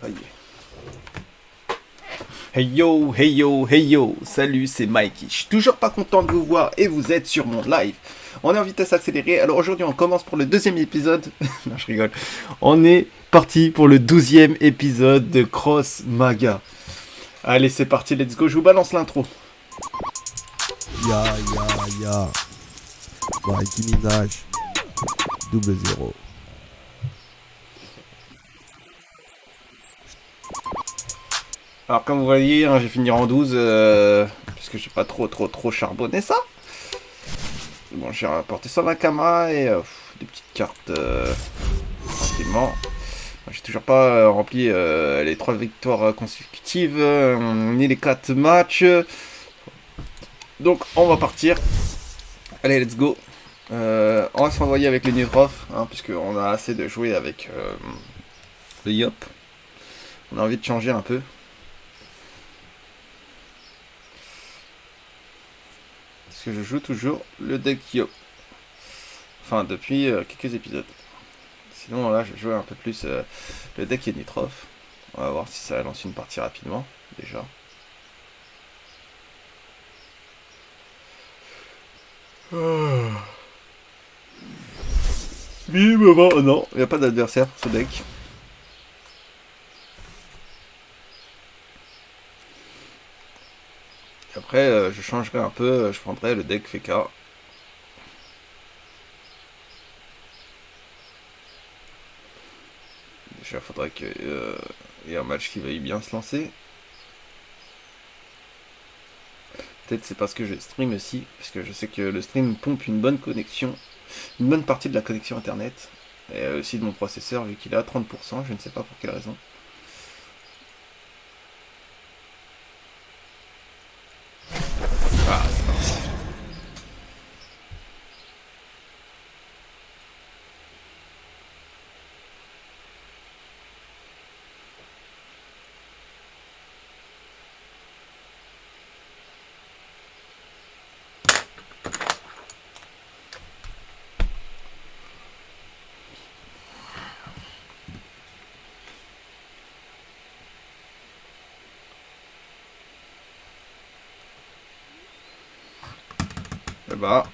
Aïe. Hey yo, hey yo, hey yo, salut, c'est Mikey. Je suis toujours pas content de vous voir et vous êtes sur mon live. On est en vitesse accélérée, alors aujourd'hui on commence pour le deuxième épisode. Non, je rigole. On est parti pour le 12e épisode de Cross Maga. Allez, c'est parti, let's go, je vous balance l'intro. Ya ya ya. Mikey Minaj. 00. Alors comme vous voyez, hein, j'ai fini en 12, parce que j'ai pas trop charbonné ça. Bon, j'ai rapporté ça à la Kama et des petites cartes tranquillement. J'ai toujours pas rempli les 3 victoires consécutives, ni les 4 matchs. Donc on va partir. Allez, let's go. On va s'envoyer avec les Nitrov, hein, puisqu'on a assez de jouer avec le Yop. On a envie de changer un peu. Parce que je joue toujours le deck Yop. Enfin, depuis quelques épisodes. Sinon, là, je joue un peu plus le deck Nitrov. On va voir si ça lance une partie rapidement, déjà. Non, il n'y a pas d'adversaire pour ce deck. Et après, je changerai un peu, je prendrai le deck Feka. Déjà, il faudrait qu'il y ait un match qui veuille bien se lancer. Peut-être c'est parce que je stream aussi, parce que je sais que le stream pompe une bonne connexion, une bonne partie de la connexion internet, et aussi de mon processeur vu qu'il est à 30%, je ne sais pas pour quelle raison. Ah, c'est parti. Et bah,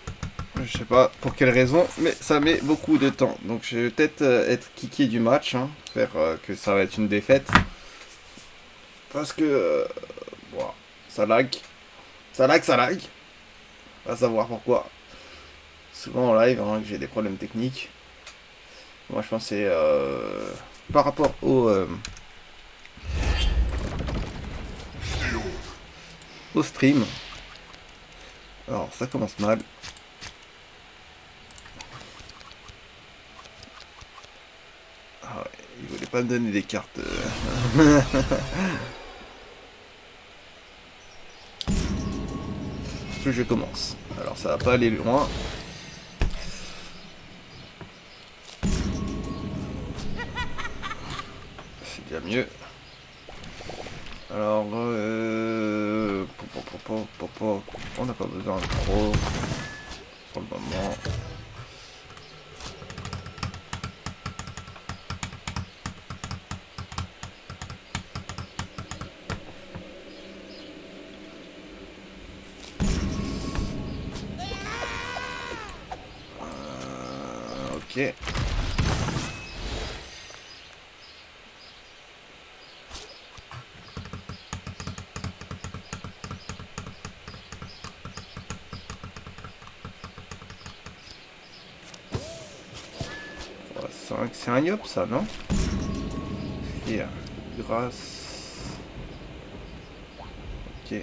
je sais pas pour quelle raison, mais ça met beaucoup de temps. Donc je vais peut-être être kické du match, hein, faire que ça va être une défaite. Parce que bon, ça lag. Ça lag. À savoir pourquoi. Souvent en live, hein, que j'ai des problèmes techniques. Moi je pensais par rapport au stream. Alors ça commence mal. Ah ouais, il voulait pas me donner des cartes. Que je commence. Alors ça va pas aller loin. C'est déjà mieux. Alors on n'a pas besoin de trop pour le moment. Ok. C'est un yop ça, non? Et grâce. Ok.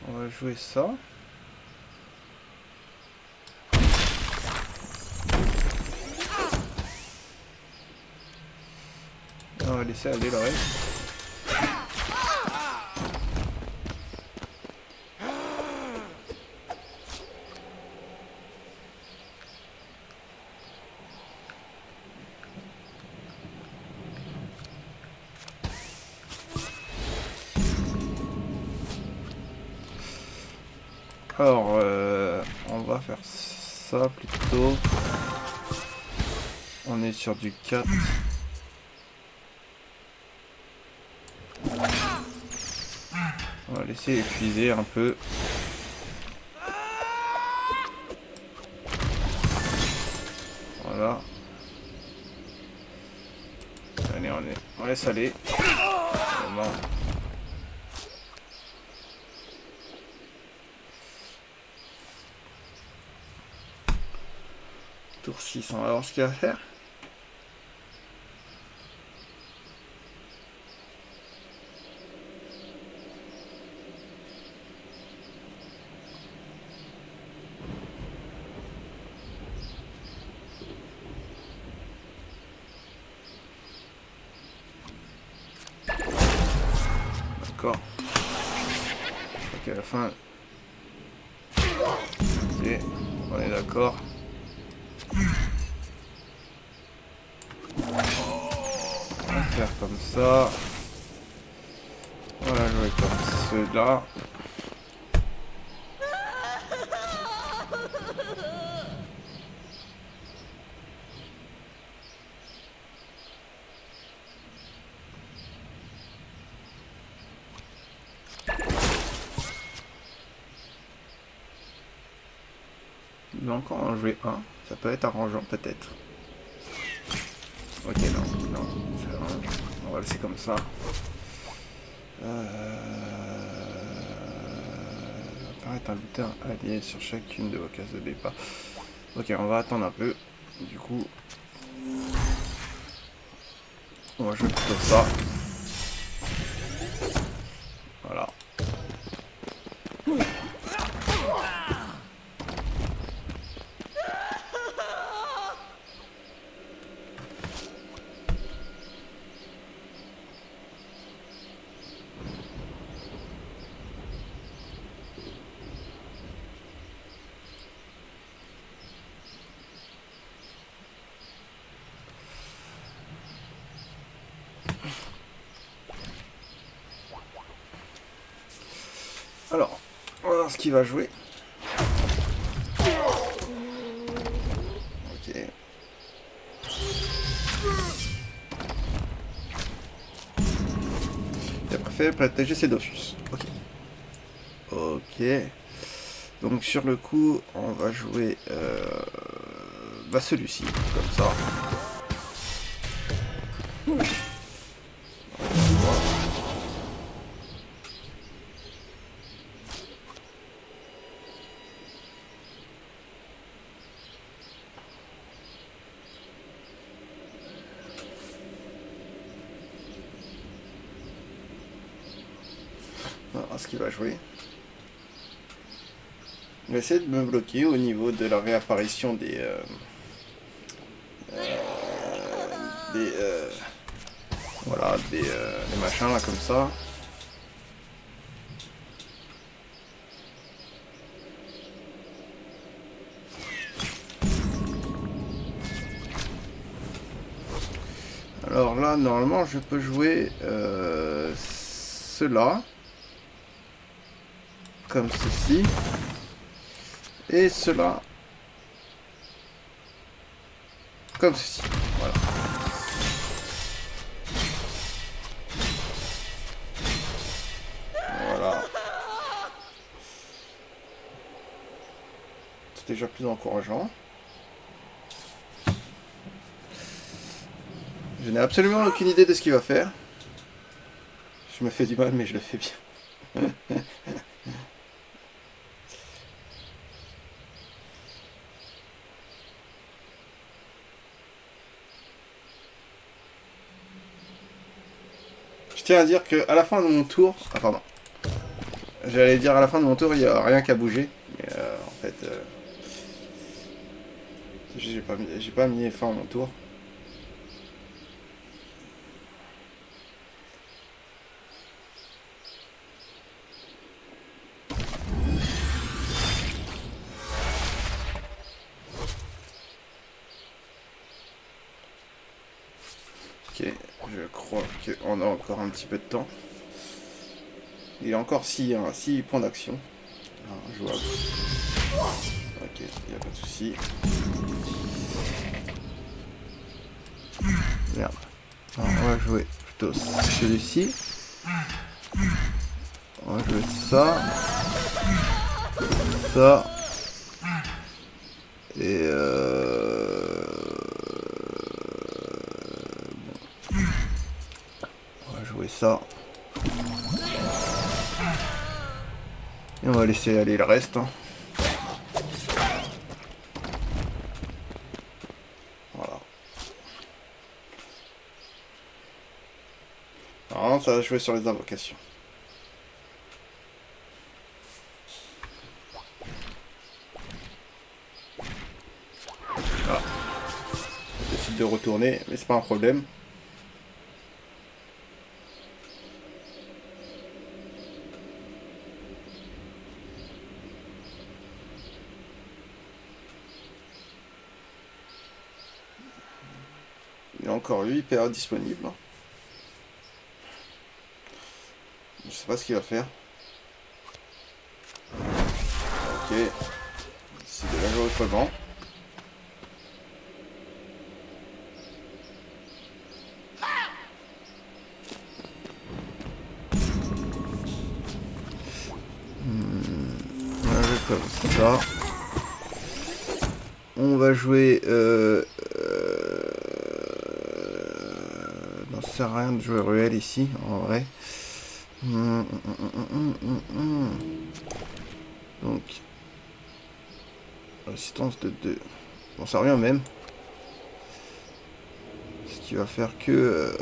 On va jouer ça. On va laisser aller le reste. Alors, on va faire ça plutôt. On est sur du 4. On va laisser épuiser un peu. Voilà. Allez, on laisse aller. Bon. Tour 6, on va voir ce qu'il va faire. D'accord. Ok, à la fin. Ok, on est d'accord. On va faire comme ça. On va jouer comme ceux-là. Il va encore en jouer un. Ça peut être arrangeant peut-être. Ok, non. On va laisser comme ça. Apparaître un butin allié sur chacune de vos cases de départ. Ok, on va attendre un peu. Du coup, on va jouer plutôt ça. Voilà. Alors, on va voir ce qu'il va jouer. Ok. Il a préféré protéger ses Dofus. Ok. Ok. Donc sur le coup, on va jouer celui-ci, comme ça. On va voir ce qu'il va jouer. Il va essayer de me bloquer au niveau de la réapparition des voilà, des machins là comme ça. Alors là, normalement, je peux jouer cela comme ceci et cela comme ceci. Voilà. Voilà. C'est déjà plus encourageant. Je n'ai absolument aucune idée de ce qu'il va faire. Je me fais du mal, mais je le fais bien. Je tiens à dire qu'à la fin de mon tour... Ah pardon. J'allais dire à la fin de mon tour, il n'y a rien qu'à bouger. Mais en fait... j'ai pas mis fin à mon tour. Ok, je crois qu'on a encore un petit peu de temps. Il y a encore 6 points d'action. Ah, jouable. Ok, il n'y a pas de souci. Merde. Alors, on va jouer plutôt celui-ci. On va jouer ça. Ça. Et bon. On va jouer ça. Et on va laisser aller le reste. Hein. Voilà. Alors ça va jouer sur les invocations. Voilà. Je décide de retourner, mais c'est pas un problème. Il y a encore 8 PA disponibles. Je sais pas ce qu'il va faire. Ok. C'est de la jouer autrement. On va jouer comme ça. On va jouer... non, ça sert à rien de jouer Ruelle ici, en vrai. Donc... Résistance de 2. Bon, ça revient même. Ce qui va faire que...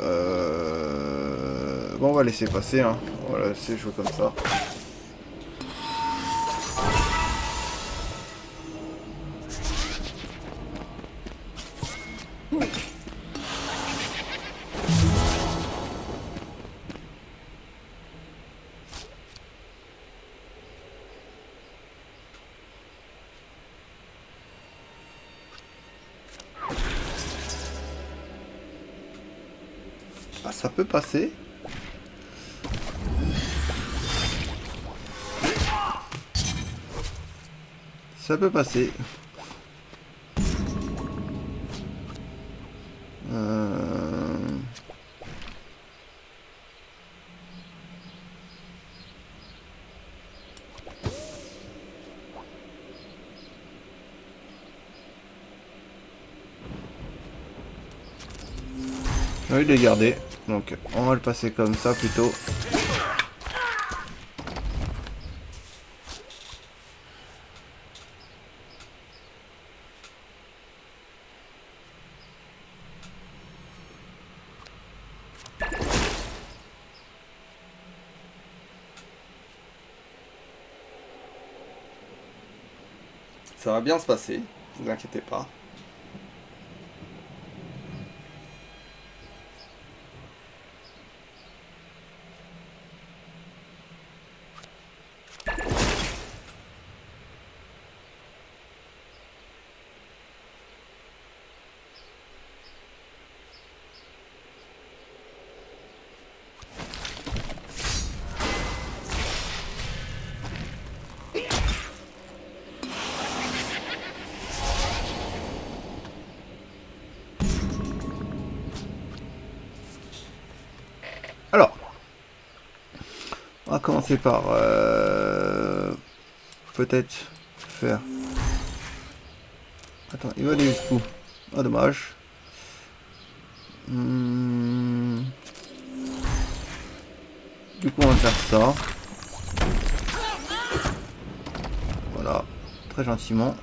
Bon, on va laisser passer. Hein. On va laisser jouer comme ça. Ah, ça peut passer. Ça peut passer. J'ai envie de les garder. Donc on va le passer comme ça plutôt. Ça va bien se passer, ne vous inquiétez pas. Alors, on va commencer par peut-être faire... Attends, il va aller jusqu'où? Ah, dommage. Du coup, on va faire ça. Voilà, très gentiment.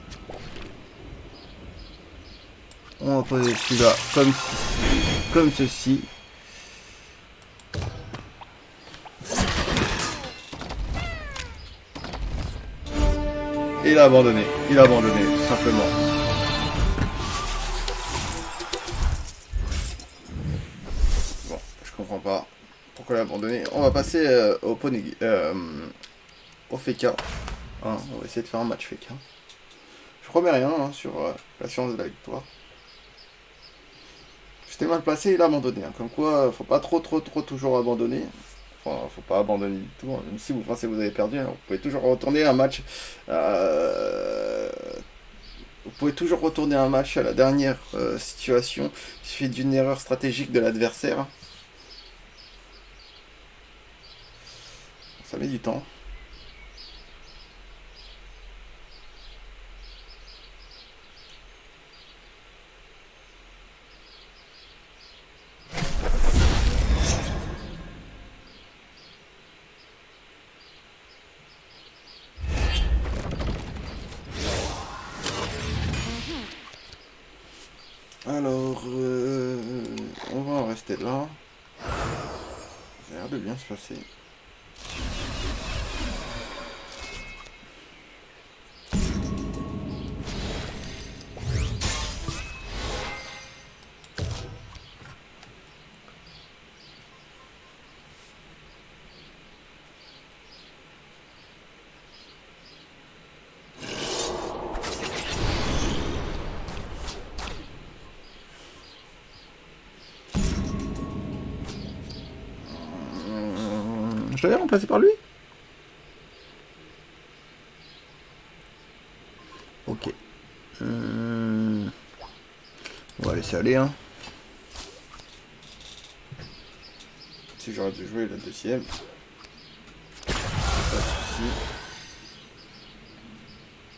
On va poser celui-là comme ceci. Et il a abandonné, tout simplement. Bon, je comprends pas pourquoi il a abandonné. On va passer au Ponegi, au Feka. Hein, on va essayer de faire un match Feka. Je promets rien hein, sur la science de la victoire. J'étais mal placé, il a abandonné. Hein. Comme quoi, faut pas trop toujours abandonner. Enfin, faut pas abandonner du tout. Hein. Même si vous pensez que vous avez perdu, hein, vous pouvez toujours retourner un match Vous pouvez toujours retourner un match à la dernière situation. Il suffit d'une erreur stratégique de l'adversaire. Ça met du temps. Alors, on va en rester là. Ça a l'air de bien se passer. Je l'avais remplacé par lui? Ok. On va laisser aller, hein. Si j'aurais dû jouer la deuxième. Pas de soucis.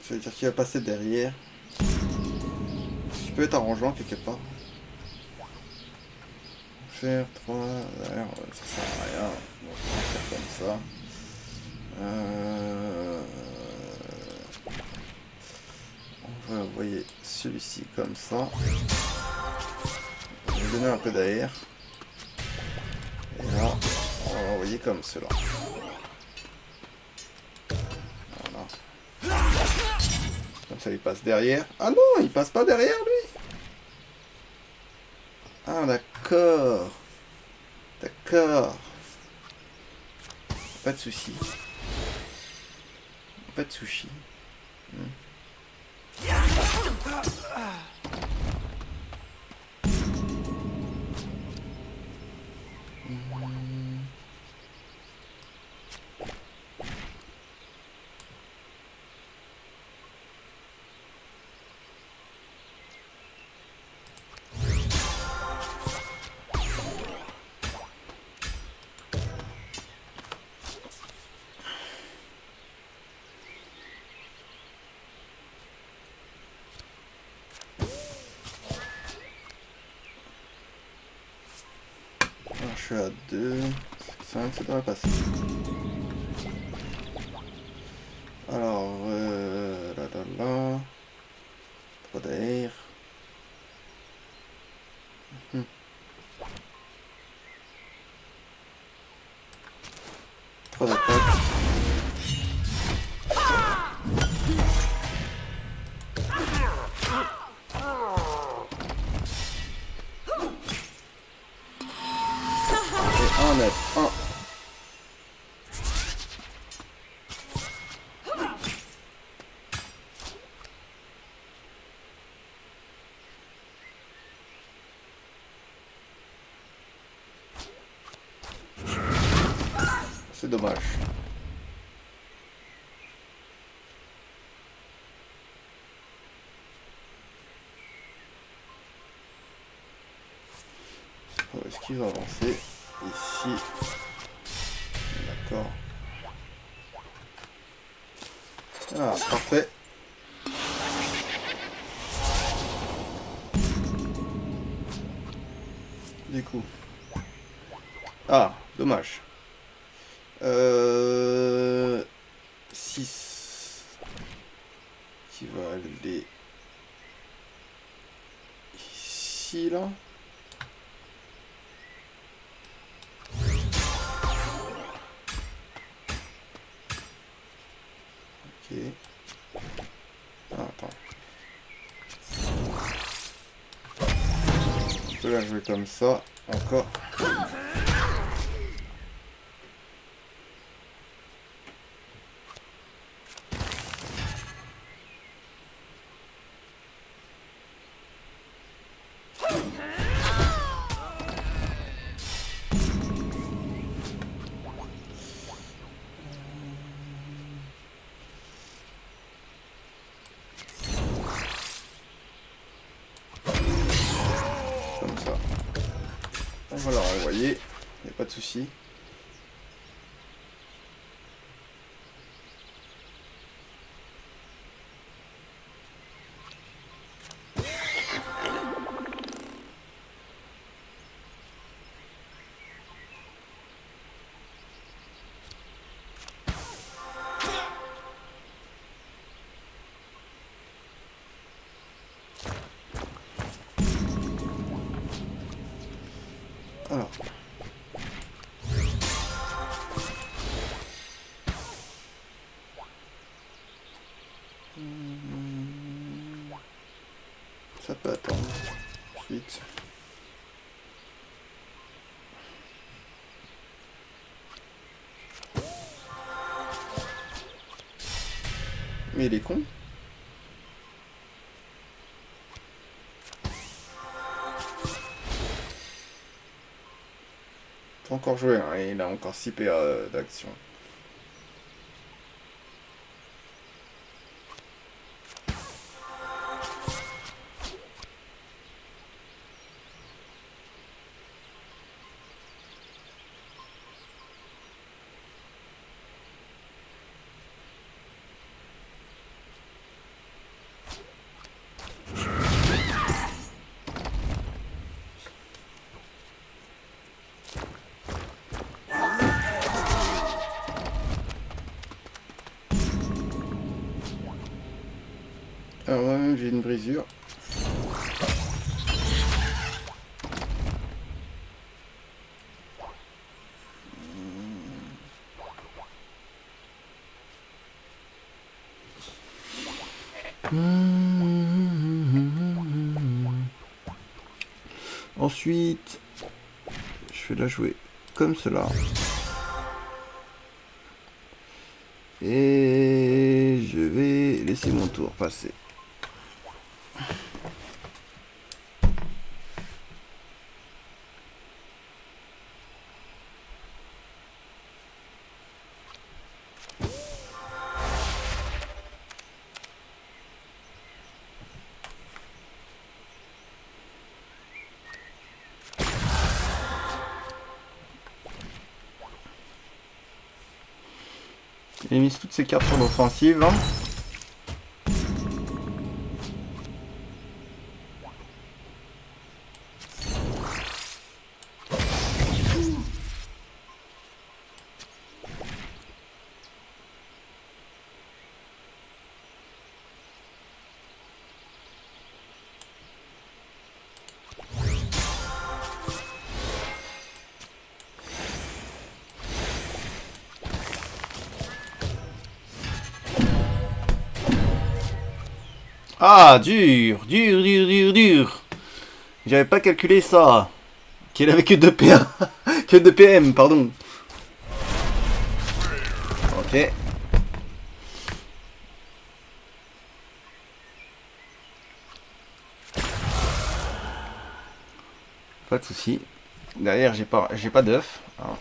Ça veut dire qu'il va passer derrière. Ce qui peut être arrangeant quelque part. Faire 3, d'ailleurs, ça sert à rien. On va faire comme ça. On va envoyer celui-ci comme ça. On va lui donner un peu d'air. Et là, on va envoyer comme cela. Voilà. Comme ça, il passe derrière. Ah non, il passe pas derrière, lui. Ah, d'accord. D'accord. Pas de soucis. Pas de sushi. Je suis à 2, 5, ça devrait passer. Alors, là, là, là. Trop d'air. Trop d'attaque. Et un net. 1. C'est dommage. Est-ce qu'il va avancer ici? D'accord. Ah, parfait. Du coup. Ah, dommage. 6 qui va aller ici, là. Ok. Ah, attends. Je peux la jouer comme ça, encore. Comme ça. On va leur envoyer. Il n'y a pas de souci. Alors. Ça peut attendre. Ensuite. Mais il est con. Faut encore jouer, hein, et il a encore 6 PA d'action. Alors moi-même j'ai une brisure. Ensuite, je vais la jouer comme cela. Et je vais laisser mon tour passer. J'ai mis toutes ces cartes sur l'offensive. Hein. Ah, dur, dur, dur, dur, dur. J'avais pas calculé ça. Qu'il avait que 2 PA. Que 2 PM, pardon. Ok. Pas de souci. Derrière, j'ai pas d'œuf. Hein.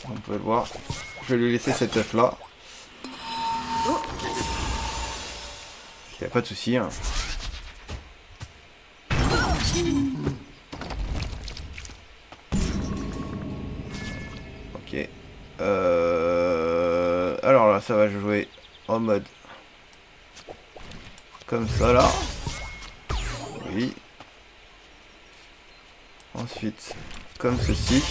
On peut le voir. Je vais lui laisser cet œuf là. Il n'y a pas de souci. Hein. Ok. Alors là, ça va jouer en mode comme ça là. Oui. Ensuite, comme ceci.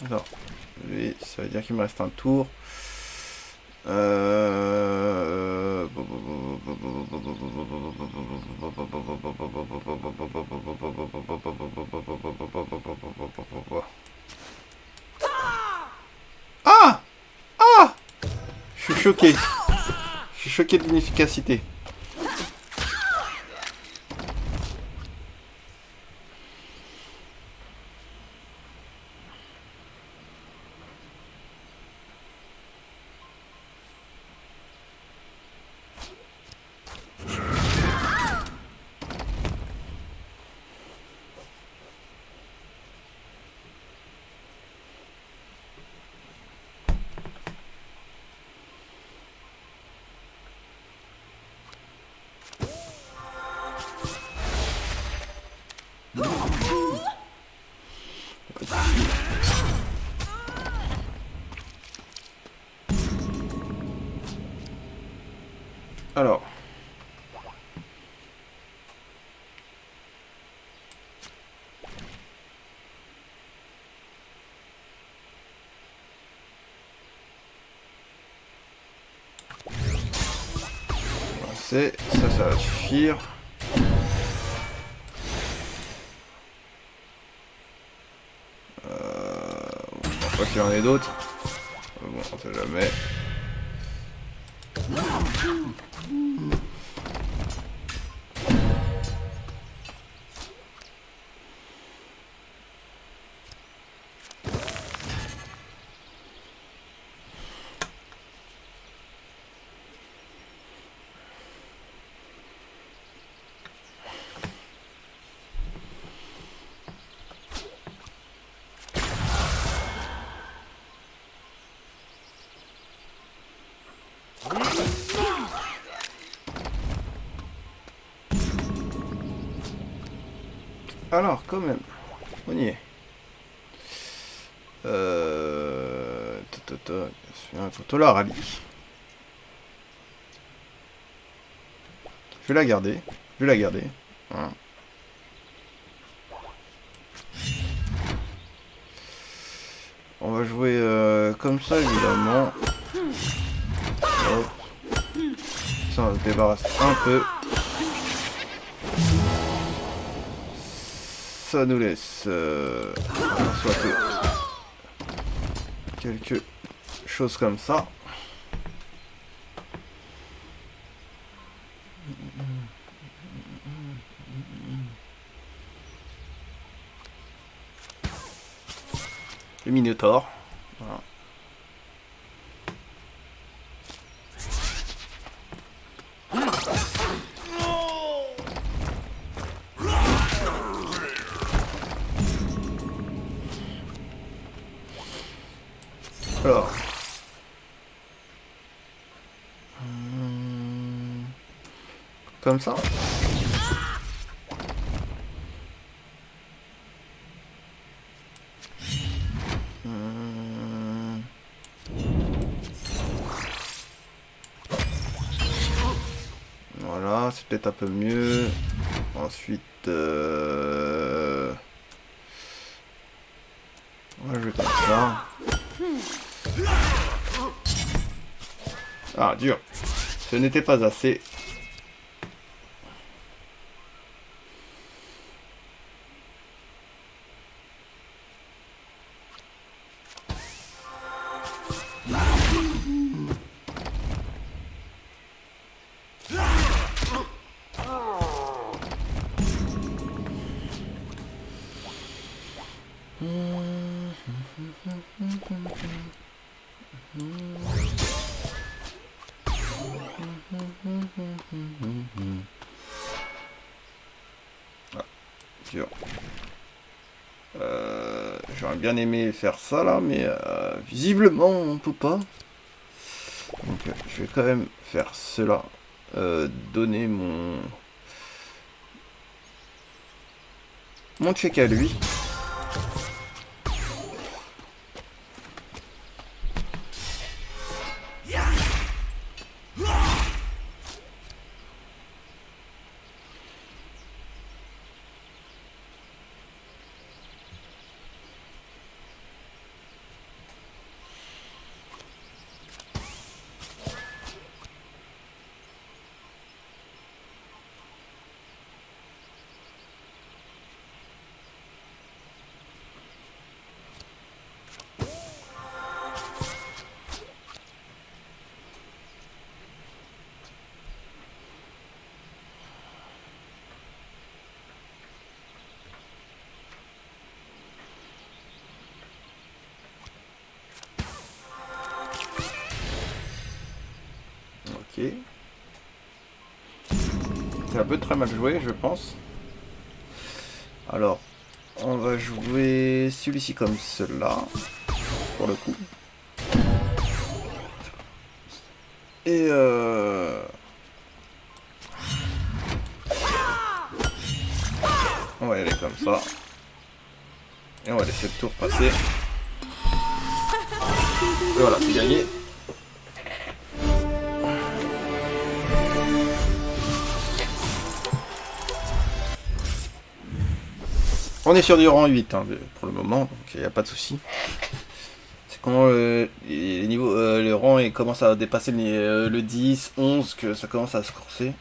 Alors, oui, ça veut dire qu'il me reste un tour. Ah! Ah! Je suis choqué. Je suis choqué de l'inefficacité. Alors. Ça va suffire. Je pense pas qu'il y en ait d'autres. Bon, on sait jamais. Alors, quand même, on y est. Un photo rallye. Je vais la garder. Voilà. On va jouer comme ça, évidemment. Hop. Ça, on se débarrasse un peu. Ça nous laisse soit quelque chose comme ça. Le Minotaur. Voilà. Alors. Comme ça. Voilà, c'est peut-être un peu mieux. Ensuite, on va jouer comme ça. Ah, dur. Ce n'était pas assez. Ah, dur. J'aurais bien aimé faire ça là, mais visiblement on peut pas. Donc je vais quand même faire cela. Donner mon check à lui. Ok. C'est un peu très mal joué, je pense. Alors, on va jouer celui-ci comme cela, pour le coup. Et on va y aller comme ça. Et on va laisser le tour passer. Et voilà, c'est gagné. On est sur du rang 8 hein, pour le moment, donc il n'y a pas de souci. C'est quand les niveaux, le rang commence à dépasser le 10, 11 que ça commence à se corser.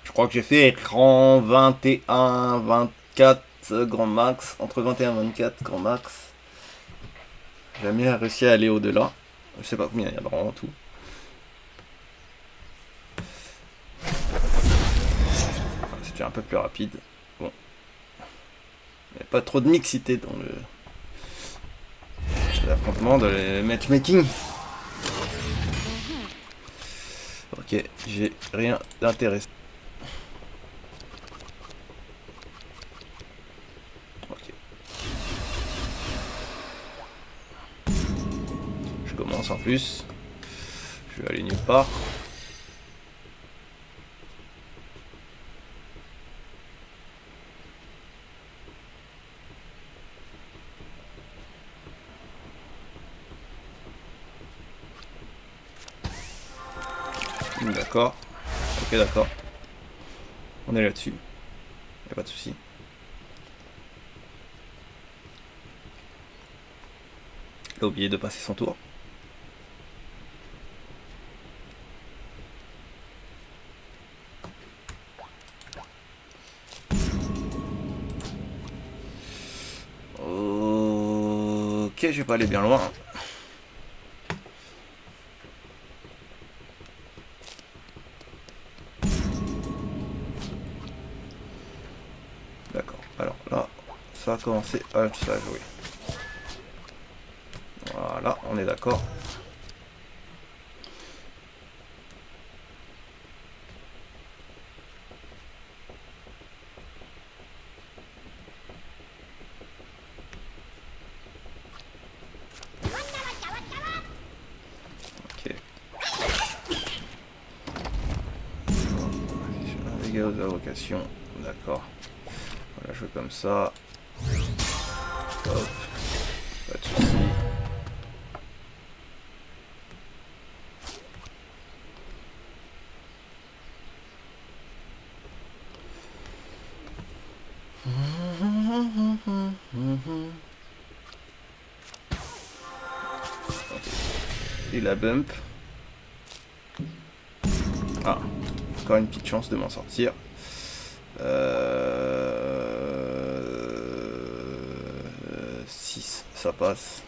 Je crois que j'ai fait rang 21, 24 grand max, entre 21 et 24 grand max. J'ai jamais réussi à aller au-delà. Je sais pas combien il y a de rangs en tout. C'était un peu plus rapide. Bon. Il n'y a pas trop de mixité dans l'affrontement de le matchmaking. Ok, j'ai rien d'intéressant. Ok. Je commence en plus. Je vais aller nulle part. D'accord. Ok, d'accord. On est là-dessus. Y'a pas de souci. Il a oublié de passer son tour. Ok, je vais pas aller bien loin. D'accord. Alors là, ça a commencé à jouer. Voilà, on est d'accord. Ok. Dégâts aux invocations. D'accord. On va jouer comme ça. Hop. Pas de soucis. Et la bump. Ah, encore une petite chance de m'en sortir. 6, ça passe.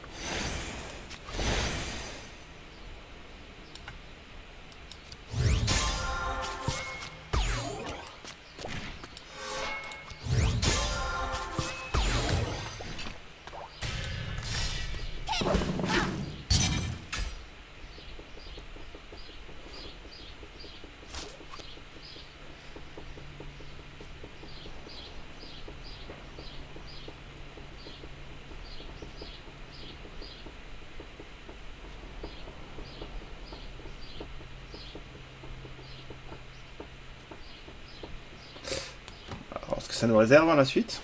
Alors, est-ce que ça nous réserve à la suite?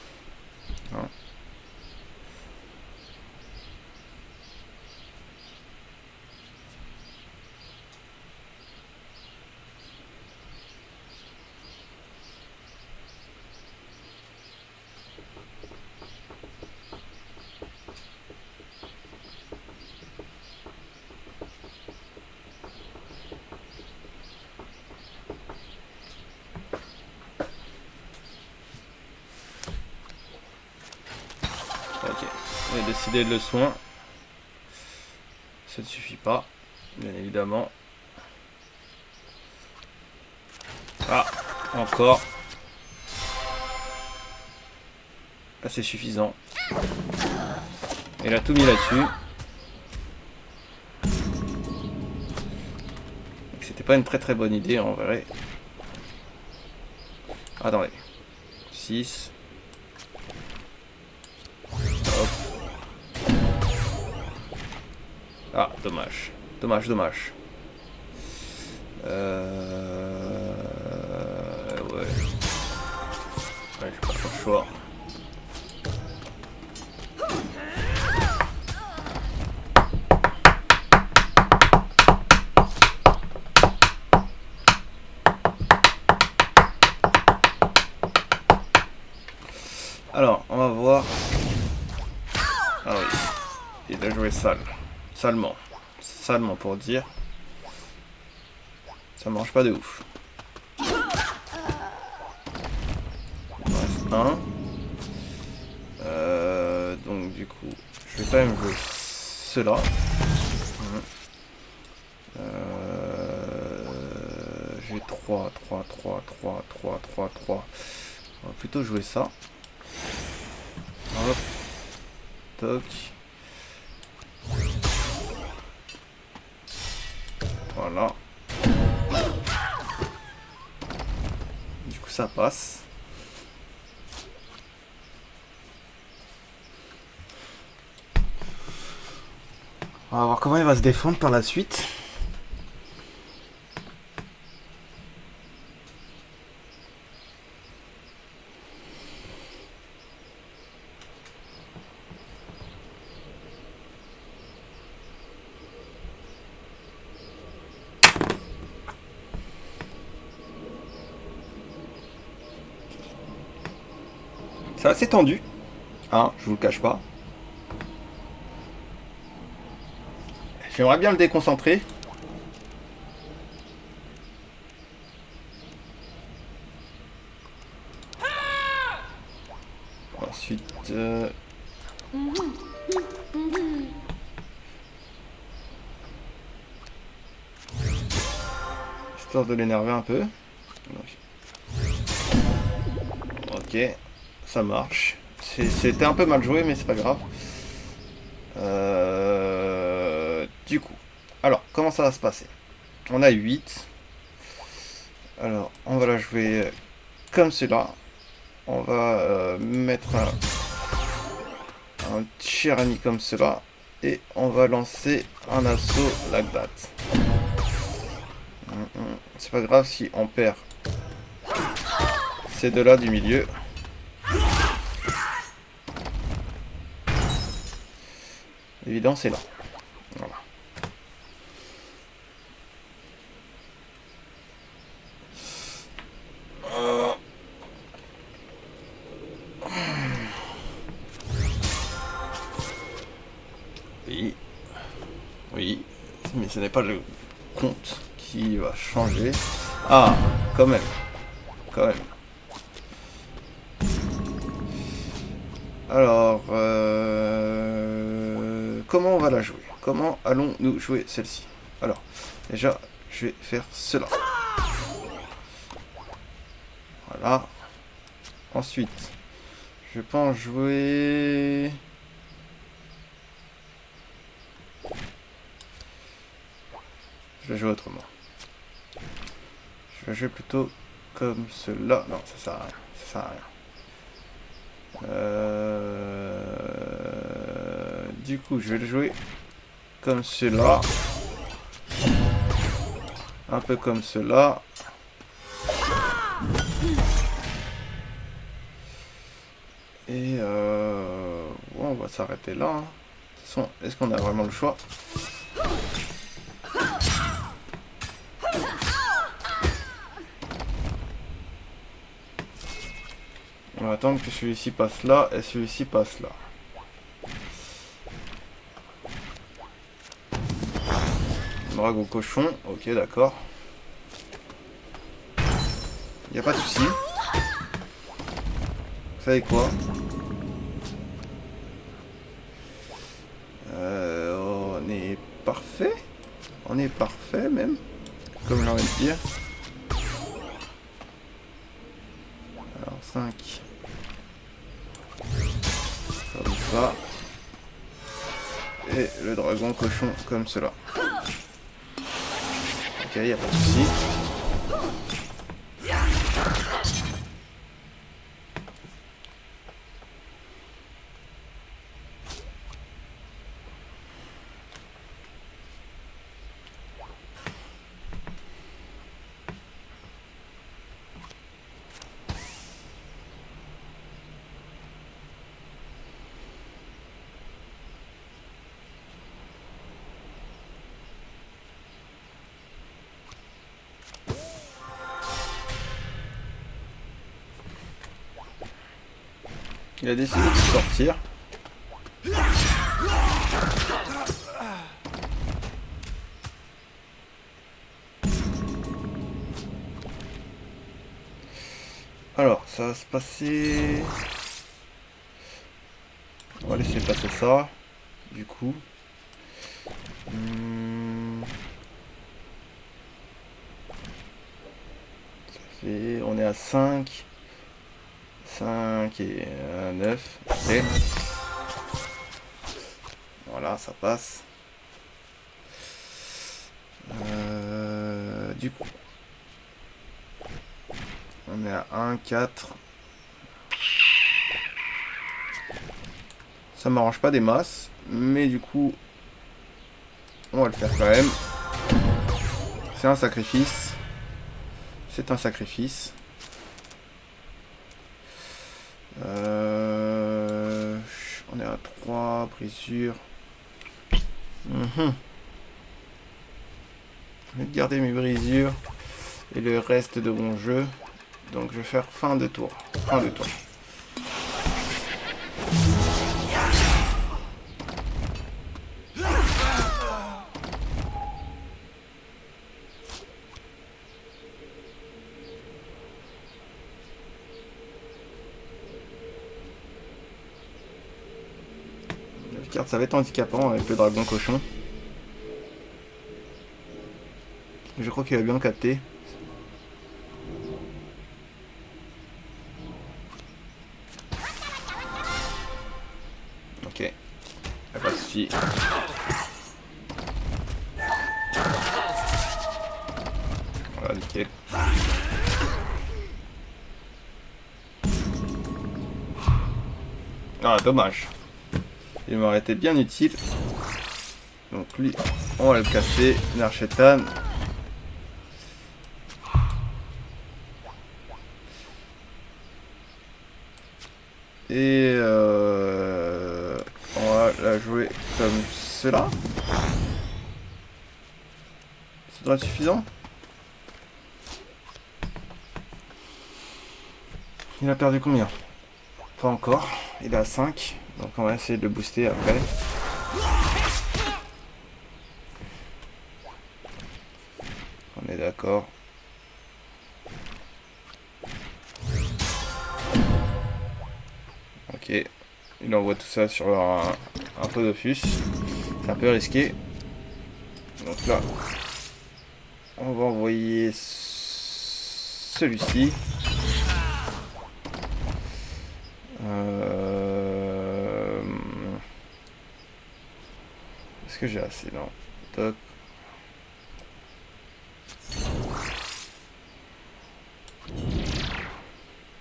Non. Ok, on a décidé le soin. Ça ne suffit pas, bien évidemment. Ah, encore. Là, c'est suffisant. Il a tout mis là-dessus. C'était pas une très bonne idée en vrai. Attendez. 6. Hop. Ah, dommage. Dommage. Ouais. Ouais, j'ai pas trop le choix. joué sale. Salement. Salement pour dire. Ça marche pas de ouf. Il en reste un. Donc du coup, je vais quand même jouer cela. J'ai 3. On va plutôt jouer ça. Hop. Toc. Voilà. Du coup ça passe. On va voir comment il va se défendre par la suite. C'est assez tendu, hein, je vous le cache pas. J'aimerais bien le déconcentrer. Ensuite... histoire de l'énerver un peu. Ok, ça marche. C'était un peu mal joué, mais c'est pas grave. Du coup, alors, comment ça va se passer? On a 8. Alors, on va la jouer comme cela. On va mettre un tyrannie comme cela. Et on va lancer un assaut like that. C'est pas grave si on perd ces deux-là du milieu. Évident, c'est là. Voilà. Oui. Oui. Mais ce n'est pas le compte qui va changer. Ah, quand même. Quand même. Alors, comment on va la jouer? Comment allons-nous jouer celle-ci? Alors, déjà, je vais faire cela. Voilà. Ensuite, je pense jouer... Je vais jouer autrement. Je vais jouer plutôt comme cela. Non, ça sert à rien. Ça sert à rien. Du coup, je vais le jouer comme cela. Un peu comme cela. Et on va s'arrêter là. Hein. De toute façon, est-ce qu'on a vraiment le choix? On va attendre que celui-ci passe là et celui-ci passe là. Dragon cochon, ok d'accord. Y a pas de souci. Vous savez quoi? On est parfait. On est parfait même. Comme j'ai envie de dire. Alors 5. Comme ça. Et le dragon cochon comme cela. Ok, y a pas de souci. Il a décidé de sortir. ça va se passer... On va laisser passer ça, du coup. Ça fait... On est à 5. 5 et 9. Ok. Voilà, ça passe. Du coup, on est à 1, 4. Ça m'arrange pas des masses, mais du coup, on va le faire quand même. C'est un sacrifice. C'est un sacrifice. On est à 3, brisure. Je vais garder mes brisures et le reste de mon jeu. Donc je vais faire fin de tour. Fin de tour. La carte, ça va être handicapant avec le dragon cochon. Je crois qu'il a bien capté. Ok. Y'a pas de soucis. Voilà, nickel. Ah, dommage. Il m'aurait été bien utile. Donc lui, on va le casser. Narchetan. Et on va la jouer comme cela. Ça doit être suffisant. Il a perdu combien? Pas encore. Il est à 5. Donc on va essayer de le booster après. On est d'accord. Ok. Il envoie tout ça sur un peu d'offus. C'est un peu risqué. Donc là, on va envoyer celui-ci. Est-ce que j'ai assez? Non. Toc.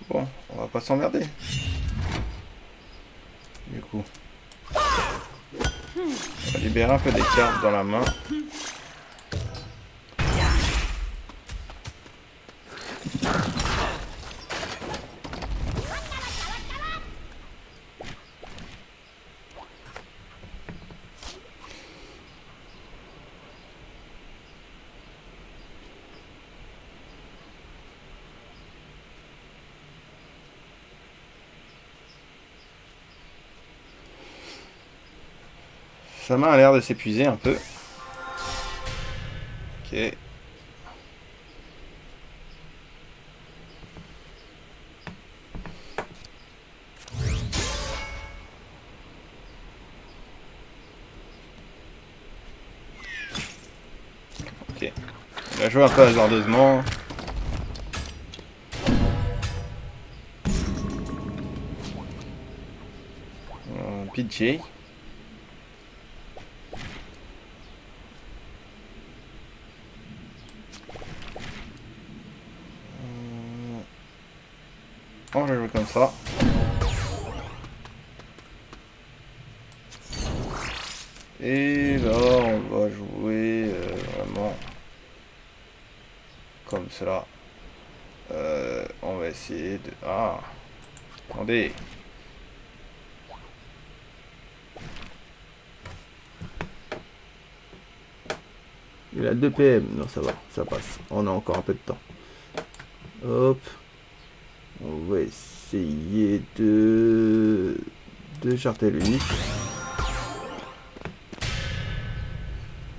Bon, on va pas s'emmerder. Du coup, on va libérer un peu des cartes dans la main. Sa main a l'air de s'épuiser un peu. Ok. Ok. On va jouer un peu hasardeusement. PJ. On va jouer comme ça. Et là, on va jouer vraiment comme cela. On va essayer de... Ah, attendez. Il a 2 PM. Non, ça va, ça passe. On a encore un peu de temps. Hop. On va essayer de charter lui.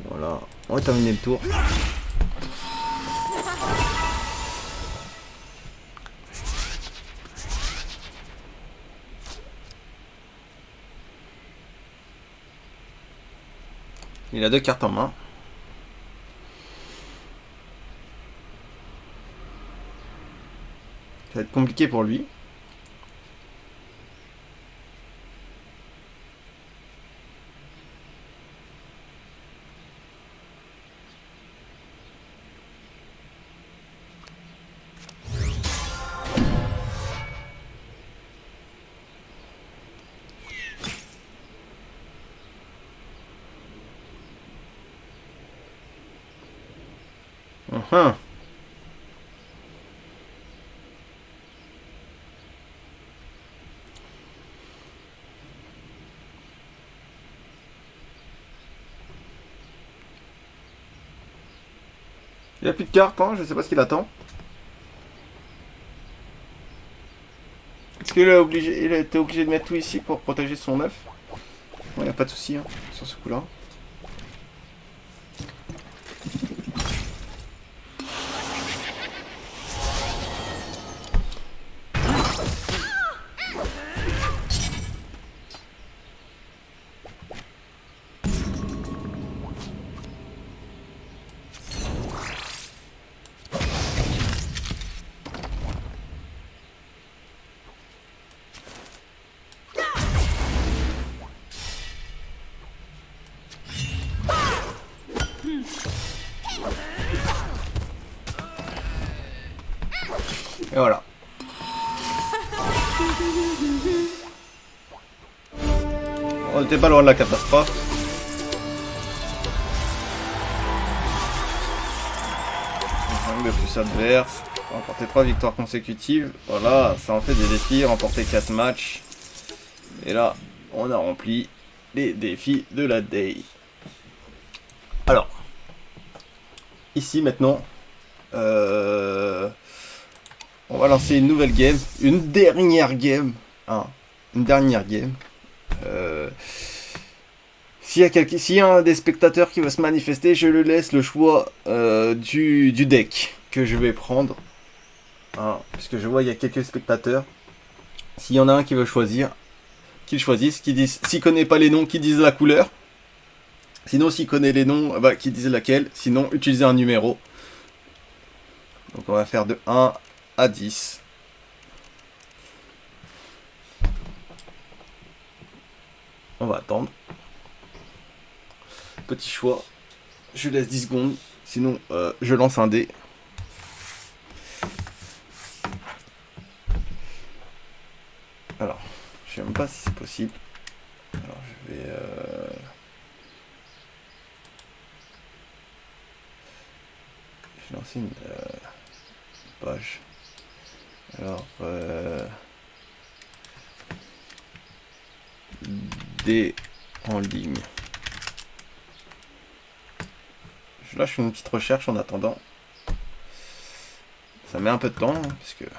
Voilà. On va terminer le tour. Il a 2 cartes en main. Ça va être compliqué pour lui. Uhum. Il a plus de cartes, hein, je sais pas ce qu'il attend. Est-ce qu'il il a été obligé de mettre tout ici pour protéger son œuf? Il n'y a pas de souci hein, sur ce coup-là. Et voilà. On n'était pas loin de la catastrophe. De plus adverse. Remporter 3 victoires consécutives. Voilà, ça en fait des défis. Remporter 4 matchs. Et là, on a rempli les défis de la day. Alors, ici maintenant, on va lancer une nouvelle game, une dernière game, hein, une dernière game. S'il y a un des spectateurs qui va se manifester, je le laisse le choix du deck que je vais prendre. Hein, puisque je vois il y a quelques spectateurs. S'il y en a un qui veut choisir, qu'il choisisse, s'il connaît pas les noms, qu'il dise la couleur. Sinon, s'il connaît les noms, bah, qu'il dise laquelle. Sinon, utilisez un numéro. Donc on va faire de 1 à 10. On va attendre. Petit choix. Je laisse 10 secondes. Sinon, je lance un dé. Alors, je sais même pas si c'est possible. Alors, je vais... Je vais lancer une page. Alors, dé en ligne. Là, je fais une petite recherche en attendant. Ça met un peu de temps, hein, puisque...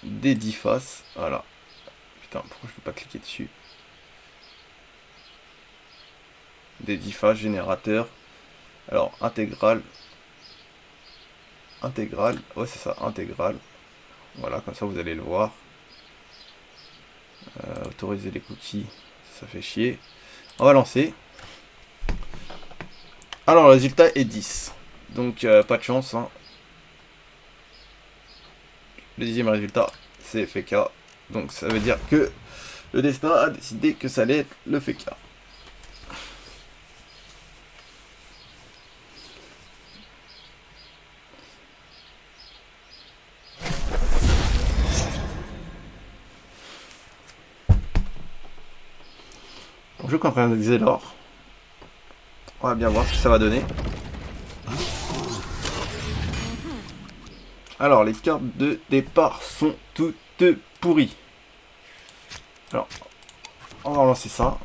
Des 10 faces, voilà. Putain, pourquoi je peux pas cliquer dessus? Des 10 faces, générateur. Alors, intégral. Intégral, ouais c'est ça, intégral. Voilà, comme ça vous allez le voir. Autoriser les cookies, ça fait chier. On va lancer. Alors, le résultat est 10. Donc, pas de chance, hein. Le 10e résultat, c'est FK. Donc ça veut dire que le destin a décidé que ça allait être le FK. Donc, je comprends analyser l'or. On va bien voir ce que ça va donner. Alors, les cartes de départ sont toutes pourries. Alors, on va relancer ça.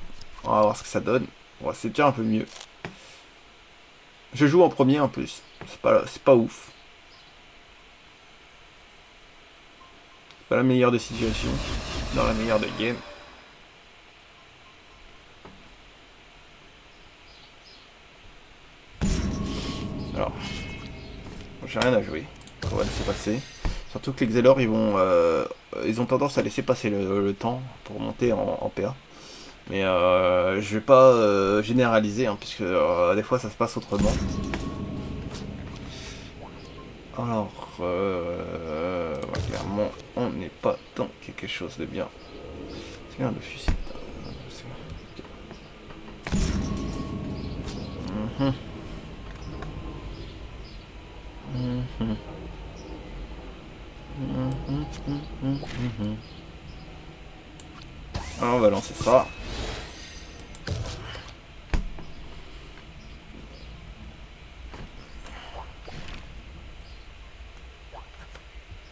On va voir ce que ça donne. Ouais, c'est déjà un peu mieux. Je joue en premier en plus. C'est pas ouf. C'est pas la meilleure des situations. Dans la meilleure des games. Alors, j'ai rien à jouer. On va laisser passer. Surtout que les Xelor, ils ont tendance à laisser passer le temps pour monter en PA. Mais je vais pas généraliser, hein, puisque des fois ça se passe autrement. Alors, ouais, clairement, on n'est pas dans quelque chose de bien. C'est bien le fusil. Mhm. Mhm. Alors, on va lancer ça.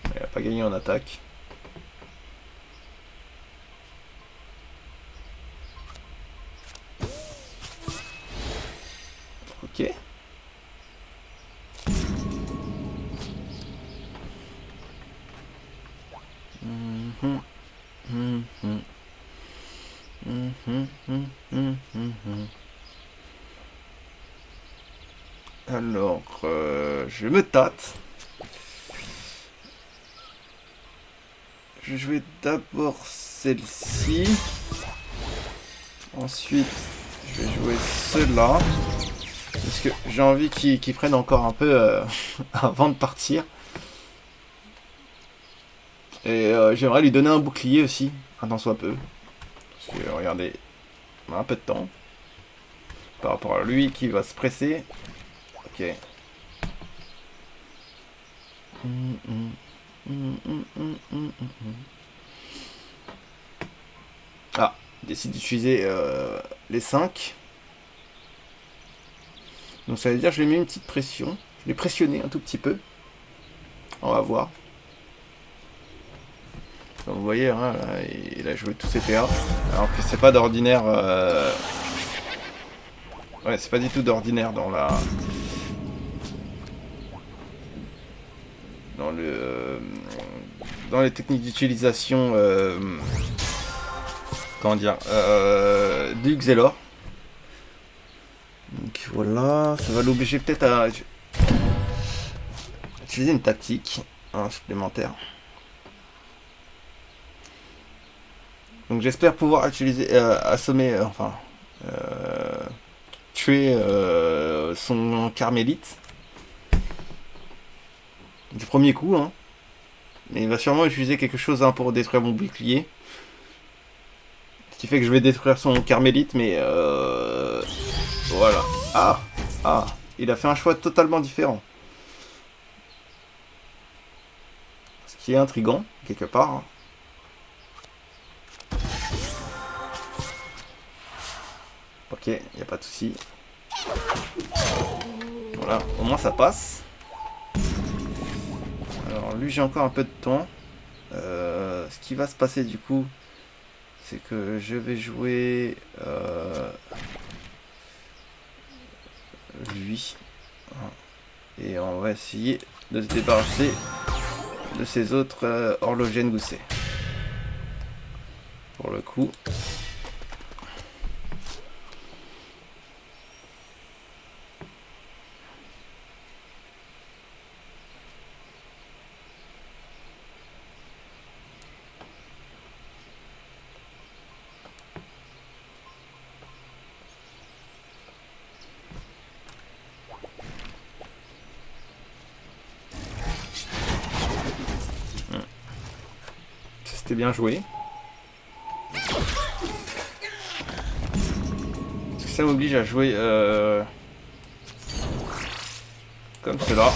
Il n'a pas gagné en attaque. Ok. Mhm. Mhm. Mhm. Mhm. Alors, je me tâte. Je vais jouer d'abord celle-ci. Ensuite, je vais jouer ceux-là. Parce que j'ai envie qu'ils prennent encore un peu avant de partir. Et j'aimerais lui donner un bouclier aussi, un tant soit peu. Parce que regardez, on a un peu de temps. Par rapport à lui qui va se presser. Ok. Ah, il décide d'utiliser les 5. Donc ça veut dire que je lui ai mis une petite pression. Je l'ai pressionné un tout petit peu. On va voir. Comme vous voyez, hein, là, il a joué tous ses PA. Alors que c'est pas d'ordinaire. Ouais, c'est pas du tout d'ordinaire dans la. Dans le. Dans les techniques d'utilisation. Comment dire du Xelor. Donc voilà, ça va l'obliger peut-être à utiliser une tactique supplémentaire. Donc j'espère pouvoir utiliser, assommer, tuer son carmélite du premier coup. Hein. Mais il va sûrement utiliser quelque chose pour détruire mon bouclier. Ce qui fait que je vais détruire son carmélite, mais voilà. Ah, il a fait un choix totalement différent. Ce qui est intriguant, quelque part. Ok, il n'y a pas de souci. Voilà, au moins ça passe. Alors lui j'ai encore un peu de temps. Ce qui va se passer du coup, c'est que je vais jouer lui. Et on va essayer de se débarrasser de ces autres horlogènes goussets. Pour le coup. C'était bien joué. Parce que ça m'oblige à jouer comme cela.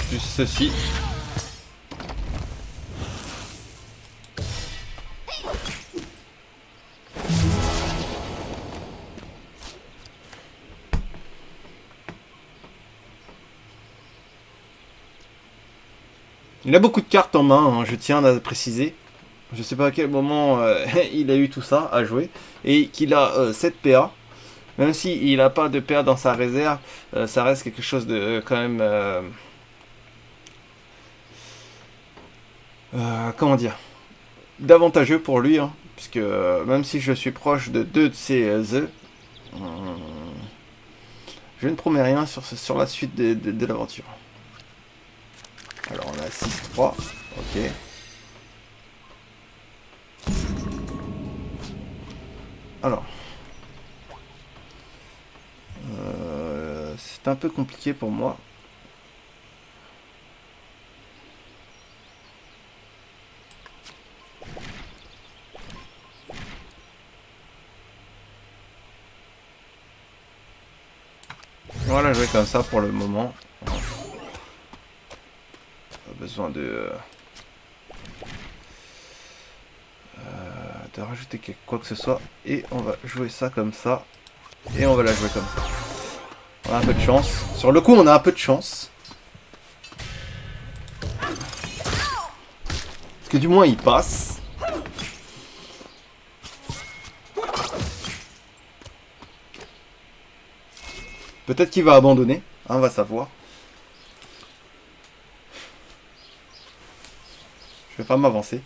Plus ceci. Il a beaucoup de cartes en main, hein, je tiens à préciser. Je sais pas à quel moment il a eu tout ça à jouer. Et qu'il a 7 PA. Même s'il n'a pas de PA dans sa réserve, ça reste quelque chose de quand même... comment dire, d'avantageux pour lui. Hein, puisque même si je suis proche de 2 de ses œufs, je ne promets rien sur la suite de l'aventure. Alors on a 6-3. Ok. Alors. C'est un peu compliqué pour moi. Voilà, jouer comme ça pour le moment. Pas besoin de rajouter quoi que ce soit. Et on va jouer ça comme ça. Et on va la jouer comme ça. On a un peu de chance. Sur le coup, on a un peu de chance. Parce que du moins, il passe. Peut-être qu'il va abandonner. Hein, on va savoir. Je vais pas m'avancer.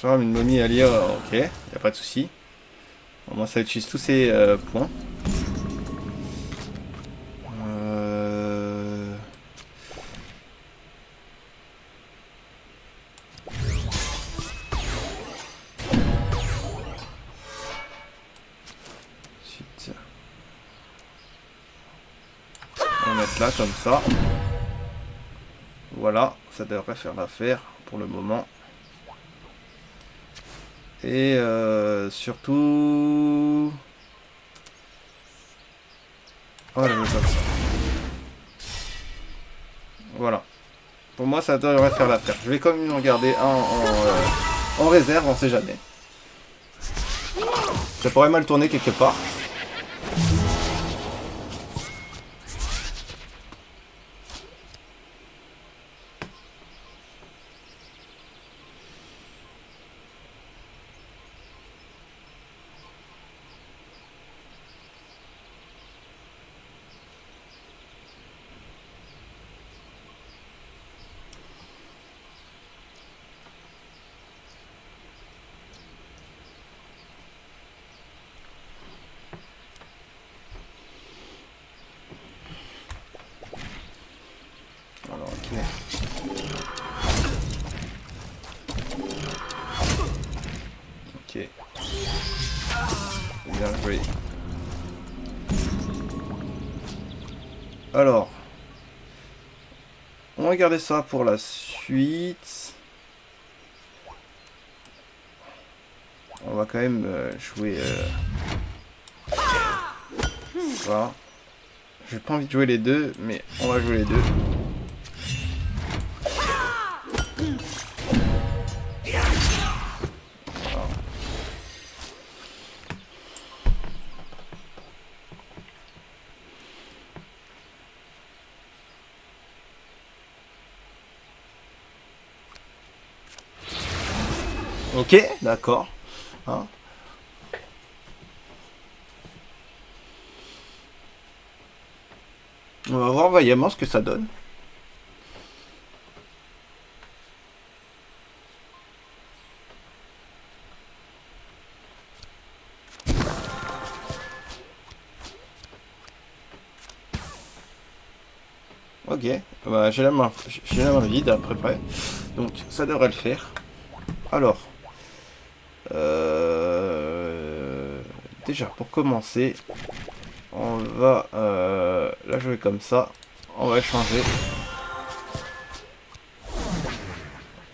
Une momie à lire, ok, y a pas de souci. Au moins ça utilise tous ses points. Ensuite, on va mettre là comme ça. Voilà, ça devrait faire l'affaire pour le moment. Et surtout... Voilà, comme ça. Voilà. Pour moi, ça devrait faire l'affaire. Je vais quand même en garder un en réserve, on sait jamais. Ça pourrait mal tourner quelque part. Alors, ok. Ok. Bien joué. Alors. On va garder ça pour la suite. On va quand même jouer ça. J'ai pas envie de jouer les deux, mais on va jouer les deux. Voilà. Ok, d'accord. Hein? On va voir vaillamment ce que ça donne. Ok, bah, j'ai la main vide à peu près, donc ça devrait le faire. Alors, déjà pour commencer, on va la jouer comme ça. On va changer.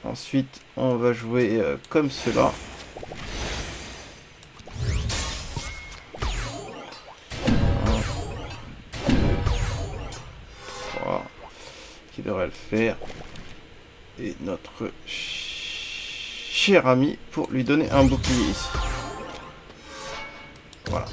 Ensuite, on va jouer comme cela. Qui devrait le faire. Et notre cher ami pour lui donner un bouclier ici. Voilà.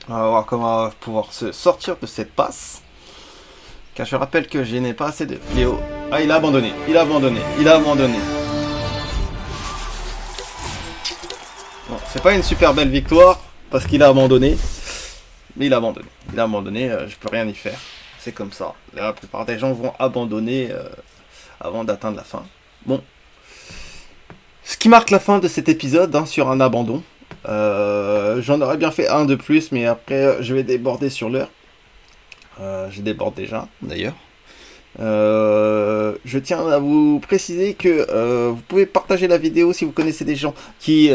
On va voir comment on va pouvoir se sortir de cette passe. car je rappelle que je n'ai pas assez de fléaux. Ah, il a abandonné, il a abandonné, il a abandonné. Bon, c'est pas une super belle victoire, parce qu'il a abandonné. Mais il a abandonné, je peux rien y faire. C'est comme ça, la plupart des gens vont abandonner avant d'atteindre la fin. Bon. Ce qui marque la fin de cet épisode, hein, sur un abandon. J'en aurais bien fait un de plus, mais après je vais déborder sur l'heure. Je déborde déjà, d'ailleurs. Je tiens à vous préciser que vous pouvez partager la vidéo si vous connaissez des gens qui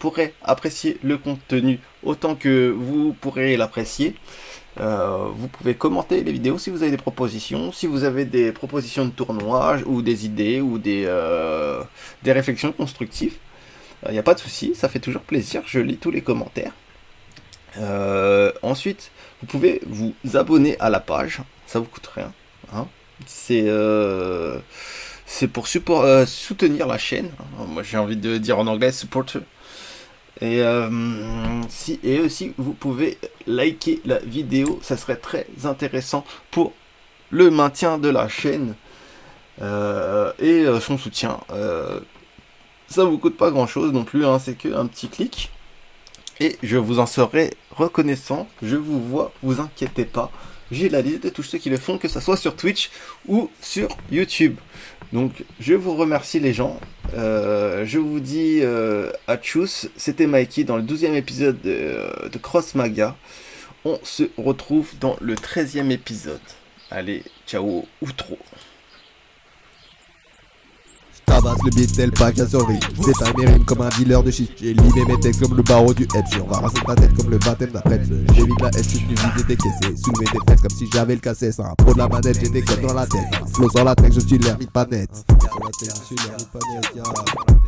pourraient apprécier le contenu autant que vous pourrez l'apprécier. Vous pouvez commenter les vidéos si vous avez des propositions, si vous avez des propositions de tournoi ou des idées ou des réflexions constructives. Il n'y a pas de souci, ça fait toujours plaisir, je lis tous les commentaires. Ensuite, vous pouvez vous abonner à la page, ça vous coûte rien. Hein. C'est pour soutenir la chaîne. Moi j'ai envie de dire en anglais supporter. Et aussi vous pouvez liker la vidéo, ça serait très intéressant pour le maintien de la chaîne et son soutien. Ça vous coûte pas grand chose non plus, hein, c'est qu'un petit clic. Et je vous en serai reconnaissant, je vous vois, vous inquiétez pas. J'ai la liste de tous ceux qui le font, que ce soit sur Twitch ou sur YouTube. Donc je vous remercie les gens. Je vous dis à tchuss. C'était Mikey dans le 12e épisode de Cross Maga. On se retrouve dans le 13e épisode. Allez, ciao ou trop. Tabasse le beat tel pas qu'à survie. Détaille mes rimes comme un dealer de shit. J'ai limé mes textes comme le barreau du Etsy. On va raser ta tête comme le baptême d'après. J'ai vide la S, je suis vide et décaissé. Soulever des fesses comme si j'avais le cassé. C'est un pro de la manette, j'ai des codes dans la tête. Flow sur la tête, je suis l'ermite pas net. Sur la tête, je suis l'ermite pas net.